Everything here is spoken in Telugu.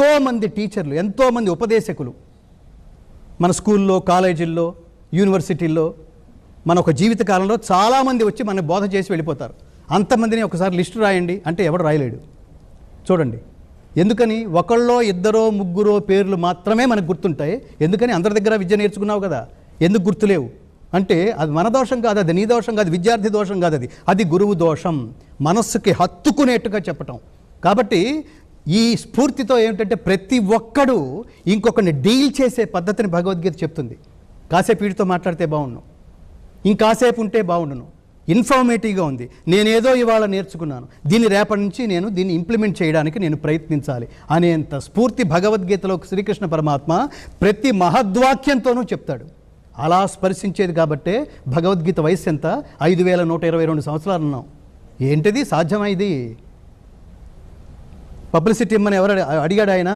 ఎంతోమంది టీచర్లు, ఎంతోమంది ఉపదేశకులు మన స్కూల్లో, కాలేజీల్లో, యూనివర్సిటీల్లో మన ఒక జీవితకాలంలో చాలామంది వచ్చి మన బోధ చేసి వెళ్ళిపోతారు. అంతమందిని ఒకసారి లిస్టు రాయండి అంటే ఎవడు రాయలేడు. చూడండి, ఎందుకని? ఒకళ్ళో ఇద్దరో ముగ్గురో పేర్లు మాత్రమే మనకు గుర్తుంటాయి. ఎందుకని? అందరి దగ్గర విద్య నేర్చుకున్నావు కదా, ఎందుకు గుర్తులేవు అంటే అది మన దోషం కాదు, అది నీ దోషం కాదు, విద్యార్థి దోషం కాదు, అది గురువు దోషం. మనస్సుకి హత్తుకునేట్టుగా చెప్పటం. కాబట్టి ఈ స్ఫూర్తితో ఏమిటంటే ప్రతి ఒక్కడు ఇంకొకరిని డీల్ చేసే పద్ధతిని భగవద్గీత చెప్తుంది. కాసేపు వీటితో మాట్లాడితే బాగుండు, ఇంకాసేపు ఉంటే బాగుండును, ఇన్ఫర్మేటివ్గా ఉంది, నేనేదో ఇవాళ నేర్చుకున్నాను, దీన్ని రేపటి నుంచి నేను దీన్ని ఇంప్లిమెంట్ చేయడానికి నేను ప్రయత్నించాలి అనేంత స్ఫూర్తి భగవద్గీతలో శ్రీకృష్ణ పరమాత్మ ప్రతి మహద్వాక్యంతోనూ చెప్తాడు. అలా స్పర్శించేది కాబట్టే భగవద్గీత వయస్సు ఎంత? 5122 సంవత్సరాలు ఉన్నాం. ఏంటిది సాధ్యమైంది? పబ్లిసిటీ ఇమ్మని ఎవరు అడిగాడు ఆయన?